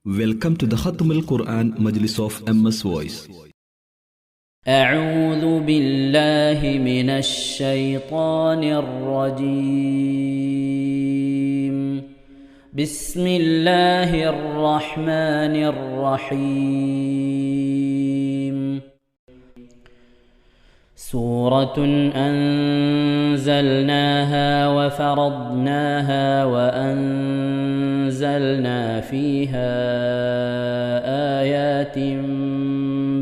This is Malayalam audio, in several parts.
Welcome to the Khatm al-Quran Majlis of MS Voice. أعوذ بالله من الشيطان الرجيم. بسم الله الرحمن الرحيم. سورة أنزلناها وفرضناها وأنزلنا فيها آيات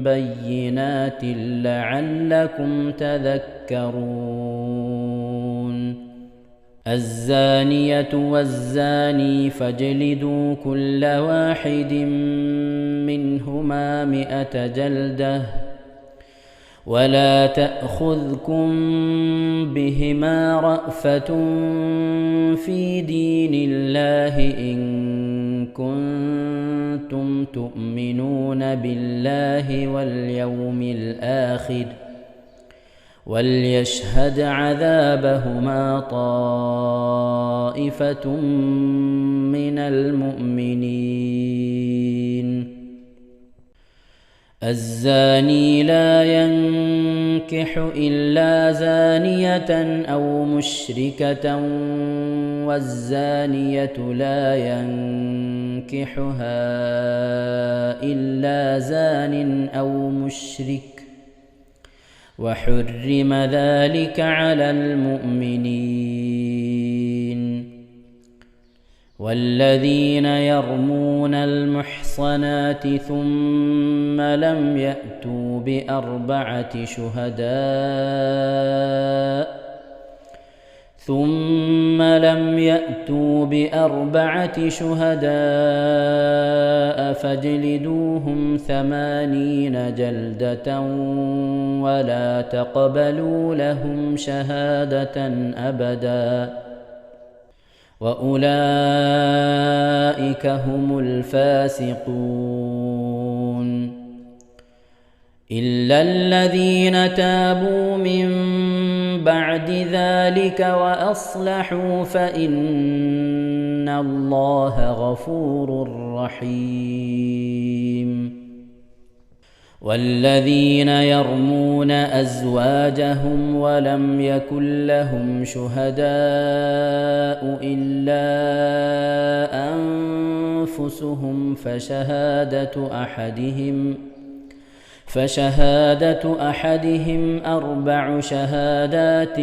بينات لعلكم تذكرون. الزانية والزاني فاجلدوا كل واحد منهما 100 جلدة ولا تأخذكم بهما رأفة في دين الله إن كنتم تؤمنون بالله واليوم الآخر وليشهد عذابهما طائفة من المؤمنين. الزاني لا ينكح إلا زانية أو مشركة والزانية لا ينكحها إلا زان أو مشرك وحرم ذلك على المؤمنين. والذين يرمون المحصنات ثم لم يأتوا بأربعة شهداء فاجلدوهم 80 جلدة ولا تقبلوا لهم شهادة أبدا وأولئك هم الفاسقون. إلا الذين تابوا من بعد ذلك وأصلحوا فإن الله غفور رحيم. والذين يرمون أزواجهم ولم يكن لهم شهداء إلا أنفسهم فشهادة أحدهم 4 شهادات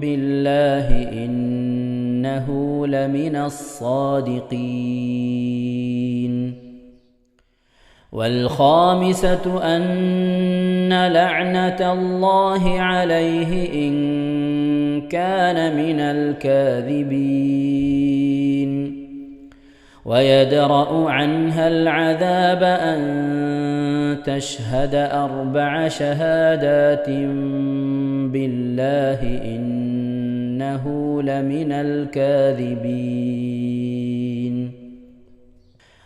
بالله إنه لمن الصادقين. والخامسة أن لعنة الله عليه إن كان من الكاذبين. ويدرأ عنها العذاب أن تشهد 4 شهادات بالله إنه لمن الكاذبين.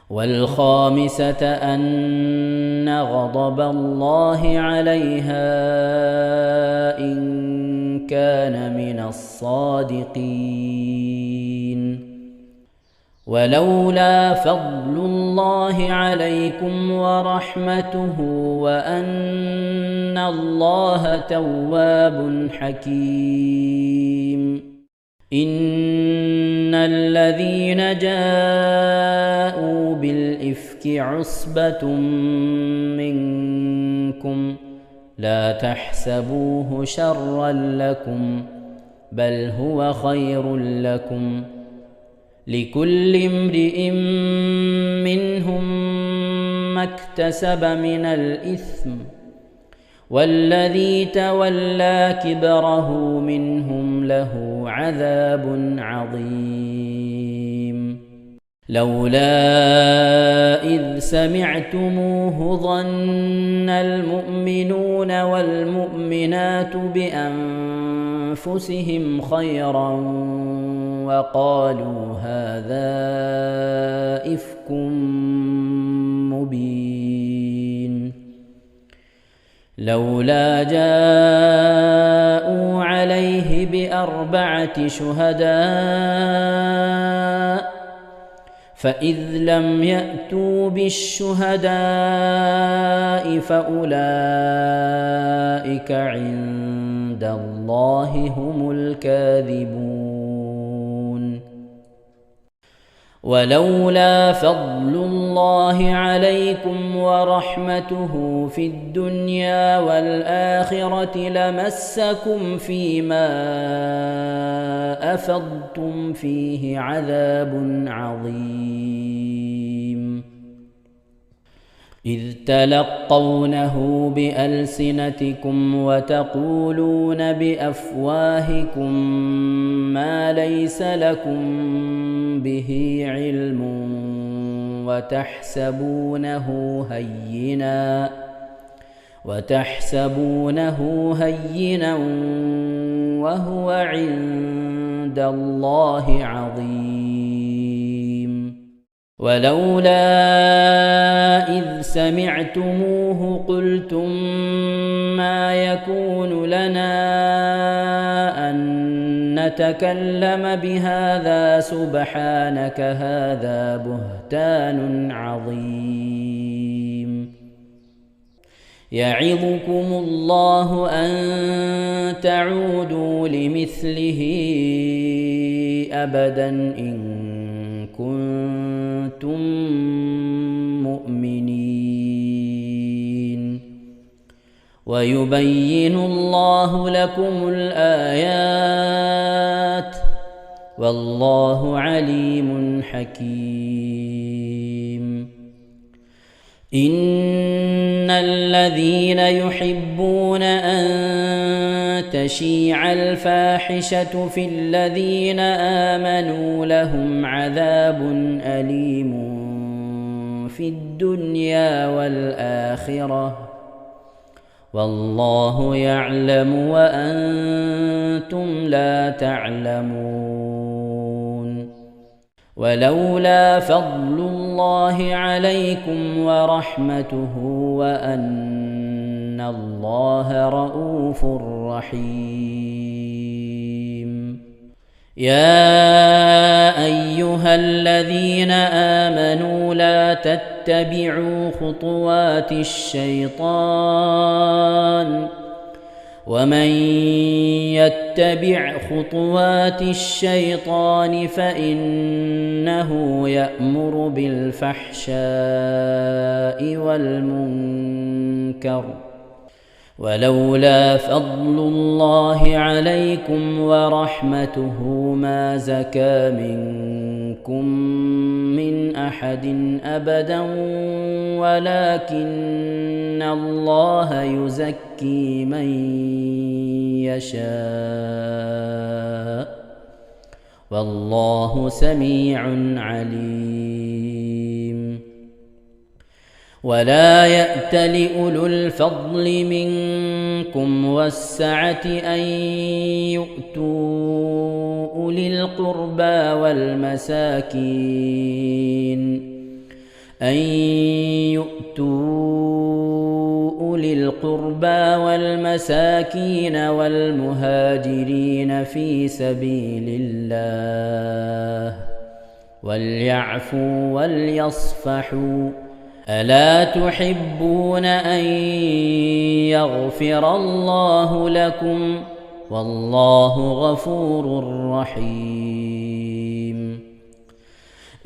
والخامسة أن غضب الله عليها إن كان من الصادقين. ولولا فضل الله عليكم ورحمته وأن الله تواب حكيم. إن الذين جاءوا بالإفك عصبة منكم لا تحسبوه شرا لكم بل هو خير لكم لكل امرئ منهم ما اكتسب من الإثم والذي تولى كبره منهم له عذاب عظيم. لولا إذ سمعتموه ظن المؤمنون والمؤمنات بأنفسهم خيرا وقالوا هذا إفك مبين. لولا جاءوا عليه ب4 شهداء فإذ لم يأتوا بالشهداء فأولئك عند الله هم الكاذبون. ولولا فضل الله عليكم ورحمته في الدنيا والآخرة لمسكم فيما أفضتم فيه عذاب عظيم. إذ تلقونه بألسنتكم وتقولون بأفواهكم ما ليس لكم به علم وتحسبونه هينا وهو عند الله عظيم. ولولا إذ سمعتموه قلتم ما يكون لنا أن نتكلم بهذا سبحانك هذا بهتان عظيم. يعظكم الله أن تعودوا لمثله أبدا إن كنتم مؤمنين. ويبين الله لكم الآيات والله عليم حكيم. إن الذين يحبون أن تشيع الفاحشة في الذين آمنوا لهم عذاب أليم في الدنيا والآخرة والله يعلم وأنتم لا تعلمون. ولولا فضل الله عليكم ورحمته وأن الله رؤوف رحيم. يا أيها الذين آمنوا لا تتبعوا خطوات الشيطان ومن يتبع خطوات الشيطان فإنه يأمر بالفحشاء والمنكر. ولولا فضل الله عليكم ورحمته ما زكى منكم من أحد أبدا ولكن الله يزكي من يشاء والله سميع عليم. ولا يأتل أولو الفضل منكم والسعة أن يؤتوا أولي القربى والمساكين والمهاجرين في سبيل الله وليعفوا وليصفحوا ألا تحبون أن يغفر الله لكم والله غفور رحيم.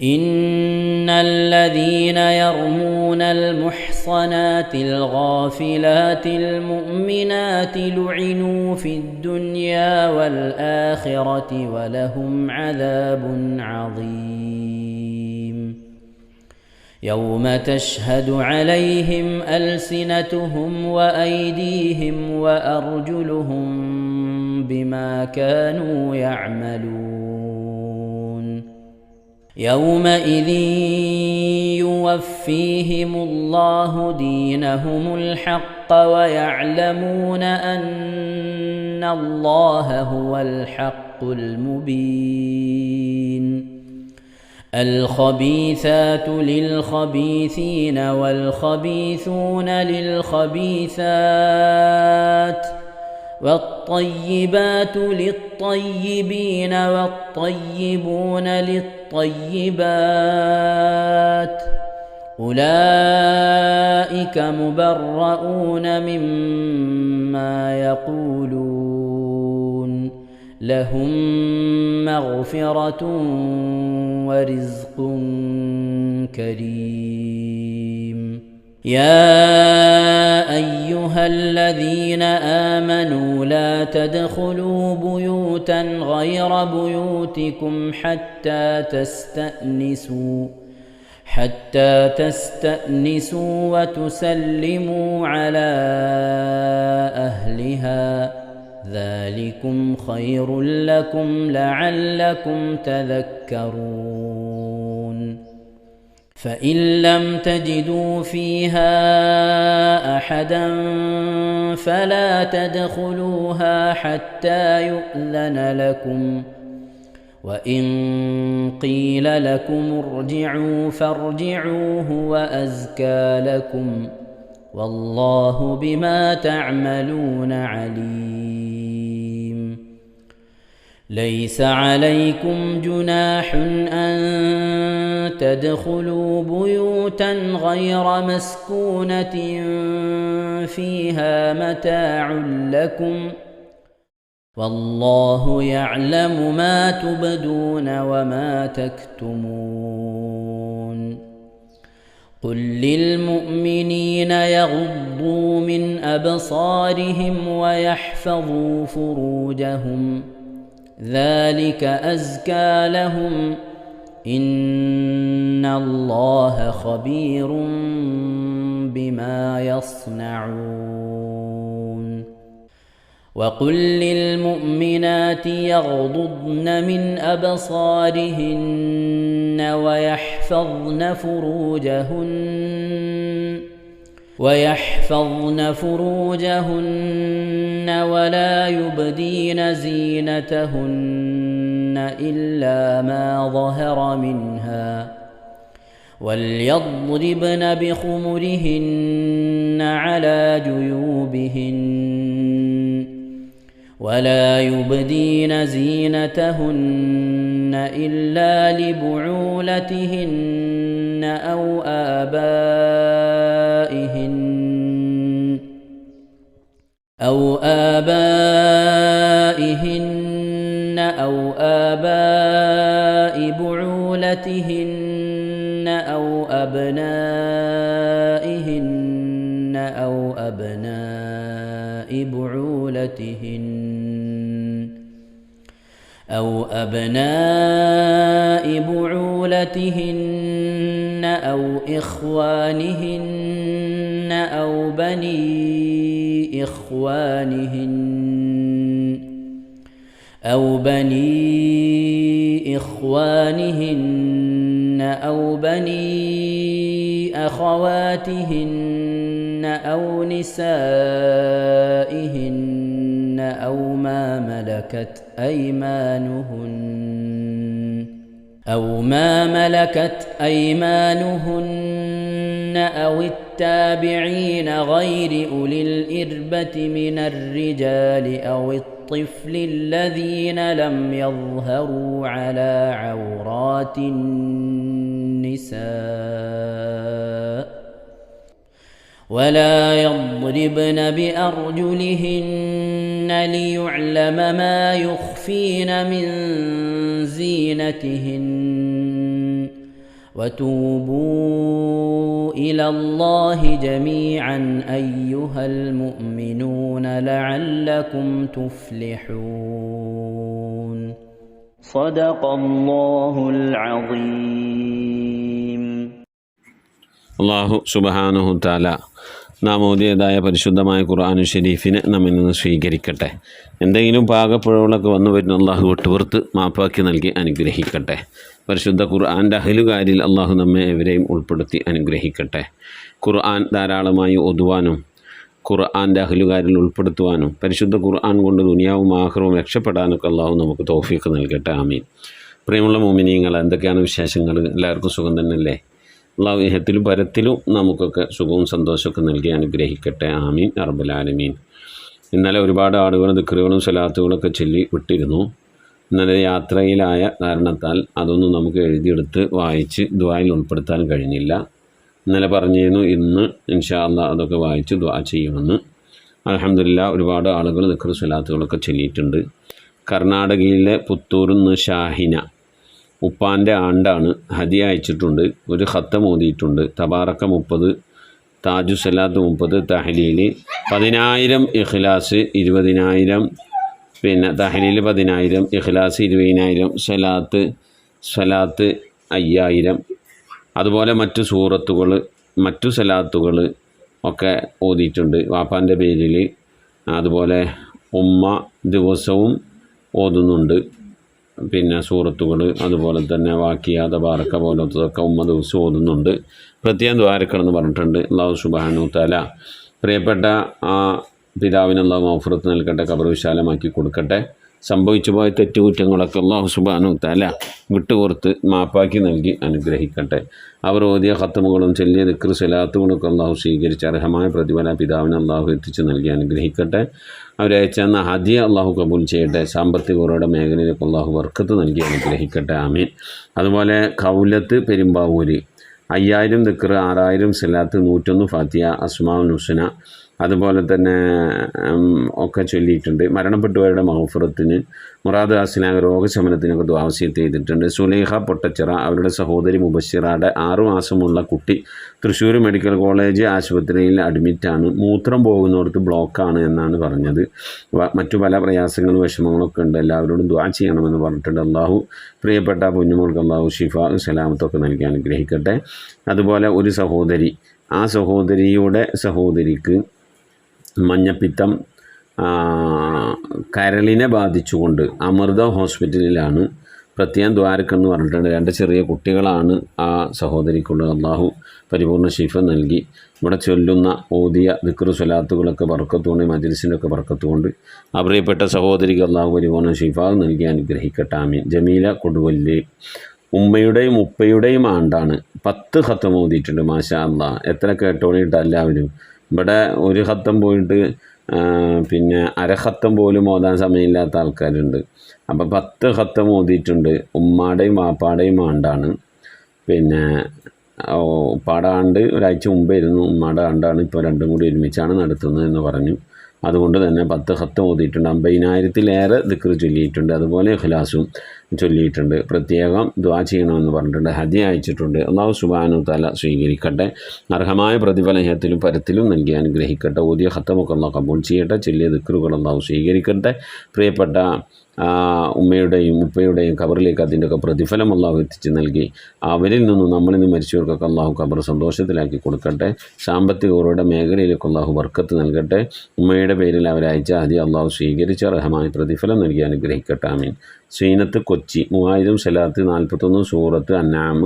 إن الذين يرمون المحصنات الغافلات المؤمنات لعنوا في الدنيا والآخرة ولهم عذاب عظيم. يوم تشهد عليهم ألسنتهم وأيديهم وأرجلهم بما كانوا يعملون. يومئذ يوفيهم الله دينهم الحق ويعلمون أن الله هو الحق المبين. الخبيثات للخبيثين والخبيثون للخبيثات والطيبات للطيبين والطيبون للطيبات أولئك مبرؤون مما يقولون لهم مغفرة ورزق كريم. يا أيها الذين آمنوا لا تدخلوا بيوتا غير بيوتكم حتى تستأنسوا وتسلموا على أهلها ذلكم خير لكم لعلكم تذكرون. فإن لم تجدوا فيها أحدا فلا تدخلوها حتى يؤذن لكم، وإن قيل لكم ارجعوا فارجعوا هو أزكى لكم والله بما تعملون عليم. ليس عليكم جناح أن تدخلوا بيوتا غير مسكونة فيها متاع لكم والله يعلم ما تبدون وما تكتمون. قل للمؤمنين يغضوا من أبصارهم ويحفظوا فروجهم ذلك أزكى لهم إن الله خبير بما يصنعون. وقل للمؤمنات يغضضن من أبصارهن ويحفظن فروجهن ولا يبدين زينتهن إلا ما ظهر منها وليضربن بخمرهن على جيوبهن ولا يبدين زينتهن إلا لبعولتهن أو آبائهن أو آباء بعولتهن أو أبنائهن أو أبناء بعولتهن أو إخوانهن أو بني إخوانهن أو بني أخواتهن أو نسائهن أو ما ملكت أيمانهن أو التابعين غير أولي الإربة من الرجال أو الطفل الذين لم يظهروا على عورات النساء ولا يضربن بأرجلهن ليعلم ما يخفين من زينتهن وتوبوا إلى الله جميعا أيها المؤمنون لعلكم تفلحون. صدق الله العظيم. الله سبحانه وتعالى നാം ഓതിയതായ പരിശുദ്ധമായ ഖുർആൻ ഷരീഫിനെ നമ്മിൽ നിന്ന് സ്വീകരിക്കട്ടെ. എന്തെങ്കിലും പാകപ്പിഴവുകളൊക്കെ വന്നു വരുന്ന അള്ളാഹു വിട്ടുപുറത്ത് മാപ്പാക്കി നൽകി അനുഗ്രഹിക്കട്ടെ. പരിശുദ്ധ ഖുർആൻ്റെ അഹ്ലുകാരിൽ അള്ളാഹു നമ്മെ എവരെയും ഉൾപ്പെടുത്തി അനുഗ്രഹിക്കട്ടെ. ഖുർആൻ ധാരാളമായി ഓതുവാനും ഖുർആൻ്റെ അഹ്ലുകാരിൽ ഉൾപ്പെടുത്തുവാനും പരിശുദ്ധ ഖുർആൻ കൊണ്ട് ദുനിയാവും ആഖിറവും രക്ഷപ്പെടാനൊക്കെ അള്ളാഹു നമുക്ക് തൗഫീഖ് നൽകട്ടെ. ആമീൻ. പ്രിയമുള്ള മുഅ്മിനീങ്ങൾ, എന്തൊക്കെയാണ് വിശേഷങ്ങൾ? എല്ലാവർക്കും സുഖം തന്നെയല്ലേ? അള്ളാഹു ഇഹത്തിലും പരത്തിലും നമുക്കൊക്കെ സുഖവും സന്തോഷമൊക്കെ നൽകി അനുഗ്രഹിക്കട്ടെ. ആമീൻ റബ്ബൽ ആലമീൻ. ഇന്നലെ ഒരുപാട് ആളുകൾ ദിക്റുകളും സ്വലാത്തുകളൊക്കെ ചൊല്ലി വിട്ടിരുന്നു. ഇന്നലെ യാത്രയിലായ കാരണത്താൽ അതൊന്നും നമുക്ക് എഴുതിയെടുത്ത് വായിച്ച് ദുആയിൽ ഉൾപ്പെടുത്താൻ കഴിഞ്ഞില്ല. ഇന്നലെ പറഞ്ഞിരുന്നു ഇന്ന് ഇൻഷാ അല്ലാഹ് അതൊക്കെ വായിച്ച് ദുആ ചെയ്യുമെന്ന്. അൽഹംദുലില്ലാഹ് ഒരുപാട് ആളുകൾ ദിക്റ് സ്വലാത്തുകളൊക്കെ ചൊല്ലിയിട്ടുണ്ട്. കർണാടകയിലെ പുത്തൂരിന്ന് ഷാഹിന ഉപ്പാൻ്റെ ആണ്ടാണ്, ഹദിയ അയച്ചിട്ടുണ്ട്. ഒരു ഖത്തം ഓതിയിട്ടുണ്ട്. തബാറക്ക 30, താജു സലാത്ത് 30, തഹ്ലീൽ 10,000, ഇഖ്ലാസ് 20,000, പിന്നെ തഹ്ലീൽ 10,000, ഇഖ്ലാസ് 20,000, സ്വലാത്ത് 5,000. അതുപോലെ മറ്റു സൂറത്തുകൾ, മറ്റു സലാത്തുകൾ ഒക്കെ ഓതിയിട്ടുണ്ട് വാപ്പാൻ്റെ പേരിൽ. അതുപോലെ ഉമ്മ ദിവസവും ഓതുന്നുണ്ട്. പിന്നെ സൂറത്തുകൾ, അതുപോലെ തന്നെ വാക്കിയ തബാറക്ക പോലത്തതൊക്കെ ഉമ്മ ദിവസം ഓതുന്നുണ്ട്. പ്രത്യേകം ദ്വാരക്കണമെന്ന് പറഞ്ഞിട്ടുണ്ട്. അല്ലാഹു സുബ്ഹാനഹു തആല പ്രിയപ്പെട്ട ആ പിതാവിന് അല്ലാഹു മഗ്ഫിറത്ത് നൽകട്ടെ, ഖബർ വിശാലമാക്കി കൊടുക്കട്ടെ. സംഭവിച്ചു പോയ തെറ്റുകുറ്റങ്ങളൊക്കെ അല്ലാഹു സുബ്ഹാനഹു തആല വിട്ടുപുറത്ത് മാപ്പാക്കി നൽകി അനുഗ്രഹിക്കട്ടെ. അവർ ഓതിയ ഖത്തമുകളും ചൊല്ലിയ ദിക്ർ സ്വലാത്തുകളൊക്കെ അല്ലാഹു സ്വീകരിച്ച് അർഹമായ പ്രതിഫല പിതാവിന് അല്ലാഹു എത്തിച്ച് നൽകി അനുഗ്രഹിക്കട്ടെ. അവരയച്ചെന്ന ഹദിയ അല്ലാഹു കബൂൽ ചെയ്യട്ടെ. സാമ്പത്തികരുടെ മേഖലയിലേക്ക് അല്ലാഹു ബർക്കത്ത് നൽകി അനുഗ്രഹിക്കട്ടെ. ആമീൻ. അതുപോലെ ഖൗലത്ത് പെരുമ്പാവൂര് 5,000 ദിക്ർ, 6,000 സ്വലാത്ത്, 101 ഫാത്തിഹ, അസ്മാഉൽ ഹുസ്ന അതുപോലെ തന്നെ ഒക്കെ ചൊല്ലിയിട്ടുണ്ട്. മരണപ്പെട്ടവരുടെ മഗ്ഫിറത്തിന്, മുറാദ് ഹാസിലായ രോഗശമനത്തിനൊക്കെ ദുആ വസിയത്ത് ചെയ്തിട്ടുണ്ട്. സുലൈഖ പൊട്ടച്ചിറ അവരുടെ സഹോദരി മുബശ്ശിറയുടെ 6 മാസമുള്ള കുട്ടി തൃശ്ശൂർ മെഡിക്കൽ കോളേജ് ആശുപത്രിയിൽ അഡ്മിറ്റാണ്. മൂത്രം പോകുന്നിടത്ത് ബ്ലോക്കാണ് എന്നാണ് പറഞ്ഞത്. മറ്റു പല പ്രയാസങ്ങളും വിഷമങ്ങളൊക്കെ ഉണ്ട്. എല്ലാവരോടും ദുആ ചെയ്യണമെന്ന് പറഞ്ഞിട്ടുണ്ട്. അല്ലാഹു പ്രിയപ്പെട്ട കുഞ്ഞുമോൾക്ക് അല്ലാഹു ശിഫ സലാമത്തൊക്കെ നൽകി അനുഗ്രഹിക്കട്ടെ. അതുപോലെ ഒരു സഹോദരി, ആ സഹോദരിക്ക് മഞ്ഞപ്പിത്തം കരളിനെ ബാധിച്ചുകൊണ്ട് അമൃത ഹോസ്പിറ്റലിലാണ്. പ്രത്യേകം ദ്വാരക്കെന്ന് പറഞ്ഞിട്ടുണ്ട്. 2 ചെറിയ കുട്ടികളാണ് ആ സഹോദരിക്കുള്ളത്. അല്ലാഹു പരിപൂർണ്ണ ശിഫ നൽകി ഇവിടെ ചൊല്ലുന്ന ഓതിയ ദിക്ർ സ്വലാത്തുകളൊക്കെ ബർക്കത്തുകൊണ്ട്, മജ്ലിസിൻ്റെയൊക്കെ ബർക്കത്തുകൊണ്ട് ആ പ്രിയപ്പെട്ട സഹോദരിക്ക് അല്ലാഹു പരിപൂർണ്ണ ശിഫ നൽകി അനുഗ്രഹിക്കട്ടെ. ആമീൻ. ജമീല കൊടുവല്ലി ഉമ്മയുടെയും ഉപ്പയുടെയും ആണ്ടാണ്. 10 ഖത്തം ഓതിയിട്ടുണ്ട്. മാഷാ അല്ലാഹ്. എത്ര കേട്ടോളിയിട്ട് എല്ലാവരും. ഇവിടെ ഒരു ഖത്തം പോയിട്ട് പിന്നെ അരഖത്തം പോലും ഓതാൻ സമയമില്ലാത്ത ആൾക്കാരുണ്ട്. അപ്പോൾ 10 ഖത്തം ഓതിയിട്ടുണ്ട്. ഉമ്മാടെയും വാപ്പാടെയും ആണ്ടാണ്. പിന്നെ ഉപ്പാടെ ആണ്ട് ഒരാഴ്ച മുമ്പായിരുന്നു. ഉമ്മാടെ ആണ്ടാണ്. ഇപ്പോൾ രണ്ടും കൂടി ഒരുമിച്ചാണ് നടത്തുന്നത് എന്ന് പറഞ്ഞു. അതുകൊണ്ട് തന്നെ 10 ഖത്തം ഓതിയിട്ടുണ്ട്. 50,000-ലേറെ ദിക്ർ ചൊല്ലിയിട്ടുണ്ട്. അതുപോലെ ഇഖ്ലാസും ചൊല്ലിയിട്ടുണ്ട്. പ്രത്യേകം ദുആ ചെയ്യണമെന്ന് പറഞ്ഞിട്ടുണ്ട്. ഹദിയ അയച്ചിട്ടുണ്ട്. അല്ലാഹു സുബ്ഹാനഹു തആല സ്വീകരിക്കട്ടെ. അർഹമായ പ്രതിഫലത്തിലും പരത്തിലും നൽകി അനുഗ്രഹിക്കട്ടെ. ഓതിയ ഖത്തമൊക്കെ അല്ലാഹു കബൂൽ ചെയ്യട്ടെ. ചൊല്ലിയ ദിക്റുകൾ അല്ലാഹു സ്വീകരിക്കട്ടെ. പ്രിയപ്പെട്ട ഉമ്മയുടെയും ഉപ്പയുടെയും ഖബറിലേക്ക് അതിൻ്റെയൊക്കെ പ്രതിഫലം അല്ലാഹു എത്തിച്ച് നൽകി അവരിൽ നിന്നും നമ്മളിൽ നിന്ന് മരിച്ചവർക്കൊക്കെ അല്ലാഹു ഖബർ സന്തോഷത്തിലാക്കി കൊടുക്കട്ടെ. സാമ്പത്തികരുടെ മേഖലയിലേക്ക് അല്ലാഹു ബർക്കത്ത് നൽകട്ടെ. ഉമ്മയുടെ പേരിൽ അവരയച്ച ഹദിയ അല്ലാഹു സ്വീകരിച്ച അർഹമായ പ്രതിഫലം നൽകി അനുഗ്രഹിക്കട്ടെ. ആമീൻ. സീനത്ത് കൊച്ചി 3000 സ്വലാത്ത്, 41 സൂറത്ത് അൻആം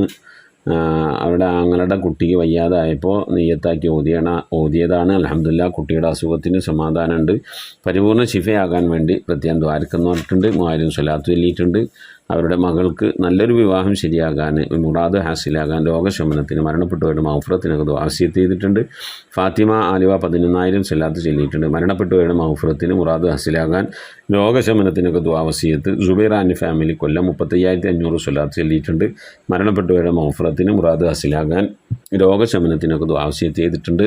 അവിടെ ആങ്ങളുടെ കുട്ടിക്ക് വയ്യാതായപ്പോൾ നിയ്യത്താക്കി ഓതിയതാണ്. അൽഹംദുലില്ലാഹ് കുട്ടിയുടെ അസുഖത്തിന് സമാധാനമുണ്ട്. പരിപൂർണ്ണ ശിഫയാകാൻ വേണ്ടി പ്രത്യേകം ദ്വാരക്കെന്ന് പറഞ്ഞിട്ടുണ്ട്. 3000 സ്വലാത്ത് ചൊല്ലിയിട്ടുണ്ട്. അവരുടെ മകൾക്ക് നല്ലൊരു വിവാഹം ശരിയാകാൻ, മുറാദ് ഹാസിലാകാൻ, രോഗശമനത്തിന്, മരണപ്പെട്ടവരുടെ മഗ്ഫിറത്തിനൊക്കെ ദുആ വസിയത്ത് ചെയ്തിട്ടുണ്ട്. ഫാത്തിമ ആലുവ 11,000 സ്വലാത്ത് ചൊല്ലിയിട്ടുണ്ട്. മരണപ്പെട്ടവരുടെ മഗ്ഫിറത്തിന്, മുറാദ് ഹാസിലാകാൻ, രോഗശമനത്തിനൊക്കെ ദുആ വസിയത്ത്. സുബൈർ ആൻഡ് ഫാമിലി കൊല്ലം 35,500 സ്വലാത്ത് ചൊല്ലിയിട്ടുണ്ട്. മരണപ്പെട്ടവരുടെ മഗ്ഫിറത്തിന്, മുറാദ് ഹാസിലാകാൻ, രോഗശമനത്തിനൊക്കെ ദുആ വസിയത്ത് ചെയ്തിട്ടുണ്ട്.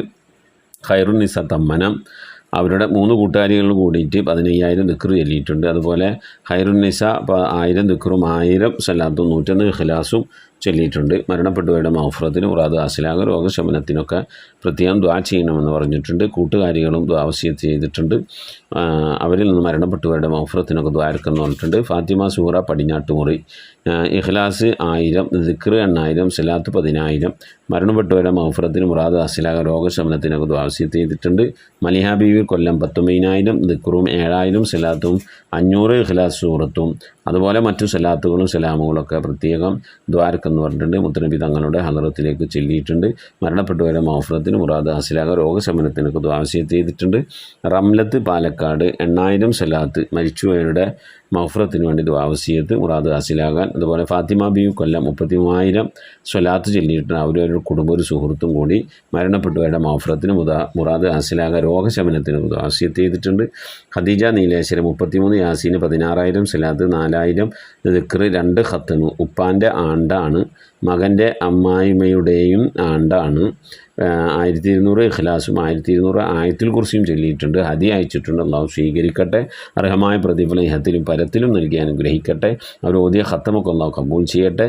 ഖൈറുന്നിസ തമ്മനം അവരുടെ 3 കൂട്ടുകാരികൾ കൂടിയിട്ട് 15,000 ദിക്ർ ചൊല്ലിയിട്ടുണ്ട്. അതുപോലെ ഖൈറുന്നിസ 1000 ദിക്റും 1000 സ്വലാത്തും 101 ഇഖ്ലാസും ചൊല്ലിയിട്ടുണ്ട്. മരണപ്പെട്ടവരുടെ മഗ്ഫിറത്തിന്, മുറാദ് ഹാസിലാകാൻ, രോഗശമനത്തിനൊക്കെ പ്രത്യേകം ദുആ ചെയ്യണമെന്ന് പറഞ്ഞിട്ടുണ്ട്. കൂട്ടുകാരികളും ദുആ വസിയത്ത് ചെയ്തിട്ടുണ്ട്. അവരിൽ നിന്ന് മരണപ്പെട്ടവരുടെ മഗ്ഫിറത്തിനൊക്കെ ദ്വാരക്കെന്ന് പറഞ്ഞിട്ടുണ്ട്. ഫാത്തിമ സൂറ പടിഞ്ഞാട്ടുമുറി, ഇഖ്ലാസ് 1000, ദിക്ർ 8000, സ്വലാത്ത് 10,000, മരണപ്പെട്ടവരുടെ മഗ്ഫിറത്തിന്, മുറാദ് ഹാസിലാകാൻ, രോഗശമനത്തിനൊക്കെ ദുആ വസിയത്ത് ചെയ്തിട്ടുണ്ട്. മലിഹ ബീവി കൊല്ലം 19,000 ദിക്റും 7,000 സ്വലാത്തും 500 ഇഖ്ലാസ് സൂറത്തും അതുപോലെ മറ്റു സ്വലാത്തുകളും സലാമുകളൊക്കെ പ്രത്യേകം ദ്വാരക്ക് ദ്വാരക്കെന്ന് പറഞ്ഞിട്ടുണ്ട്. മുത്തനബി തങ്ങളുടെ ഹലറത്തിലേക്ക് ചെല്ലിയിട്ടുണ്ട്. മരണപ്പെട്ടവരുടെ മൗഫറത്തിന് മുറാദ് ഹാസിലാകാൻ രോഗശമനത്തിനൊക്കെ ദ്വാവസ്യത്ത് ചെയ്തിട്ടുണ്ട്. റംലത്ത് പാലക്കാട് 8000 സ്വലാത്ത് മരിച്ചുപോയവരുടെ മൗഫറത്തിന് വേണ്ടി ദ്വാവസ്യത്ത് മുറാദ് ഹാസിലാകാൻ. അതുപോലെ ഫാത്തിമ ബീവി കൊല്ലം 33,000 സ്വലാത്ത് ചൊല്ലിയിട്ടുണ്ട്. അവരവരുടെ കുടുംബ ഒരു സുഹൃത്തും കൂടി മരണപ്പെട്ടവരുടെ മൗഫറത്തിന് മുറാദ് ഹാസിലാകാൻ രോഗശമനത്തിന് ദ്വാവസ്യത്ത് ചെയ്തിട്ടുണ്ട്. ഖദീജ നീലേശ്വരം 33 യാസീന് 16,000 സ്വലാത്ത് 4,000 ദിക്ർ 2 ഖത്തമ്. ഉപ്പാൻ്റെ ആണ്ടാണ്, മകൻ്റെ അമ്മായിമ്മയുടെയും ആണ്ടാണ്. 1200 ഇഖ്ലാസും 1200 ആയത്തുൽ കുർസിയും ചൊല്ലിയിട്ടുണ്ട്. ഹദി അയച്ചിട്ടുണ്ട്. അള്ളാഹു സ്വീകരിക്കട്ടെ. അർഹമായ പ്രതിഫലം ഇഹത്തിലും പരത്തിലും നൽകി അനുഗ്രഹിക്കട്ടെ. അവർ ഓതിയ ഖത്തമൊക്കെ അള്ളാഹു കബൂൽ ചെയ്യട്ടെ.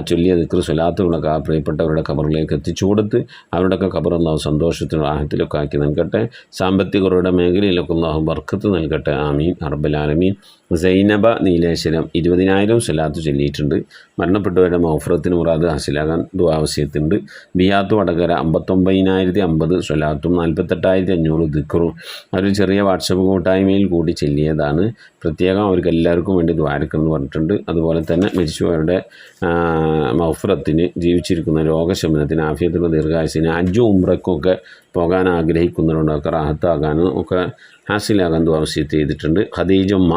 ചൊല്ലിയ ദിക്ർ സ്വലാത്തുകളൊക്കെ ആ പ്രിയപ്പെട്ടവരുടെ ഖബറിലേക്ക് എത്തിച്ചു കൊടുത്ത് അവരുടെയൊക്കെ ഖബർ അള്ളാഹു സന്തോഷത്തിലും ആഹത്തിലൊക്കെ ആക്കി നൽകട്ടെ. സാമ്പത്തികരുടെ മേഖലയിലൊക്കെ അള്ളാഹു ബർക്കത്ത് നൽകട്ടെ. ആമീൻ അറബൽ ആലമീൻ. സൈനബ നീലേശ്വരം 20,000 സ്വലാത്ത് ചൊല്ലിയിട്ടുണ്ട്. മരണപ്പെട്ടവരുടെ മൗഫറത്തിന് മുറാദ് ഹാസിലാകാൻ ദുആവസ്യത്തുണ്ട്. ബിയാത്ത് വടകര 59,050 സ്വലാത്തും 48,500 ദിക്റും ഒരു ചെറിയ വാട്സപ്പ് കൂട്ടായ്മയിൽ കൂടി ചൊല്ലിയതാണ്. പ്രത്യേകം അവർക്ക് എല്ലാവർക്കും വേണ്ടി ദ്വാരക്കെന്ന് പറഞ്ഞിട്ടുണ്ട്. അതുപോലെ തന്നെ മരിച്ചവരുടെ മൗഫറത്തിന്, ജീവിച്ചിരിക്കുന്ന രോഗശമനത്തിന്, ആഫിയത്തുള്ള ദീർഘായുസിന്, ഹജ്ജും ഉംറയ്ക്കൊക്കെ പോകാൻ ആഗ്രഹിക്കുന്നവരുണ്ടൊക്കെ റാഹത്താകാനും ഒക്കെ ഹാസിലാകാൻ ദുആവസ്യത്ത് ചെയ്തിട്ടുണ്ട്. ഖദീജുമ്മ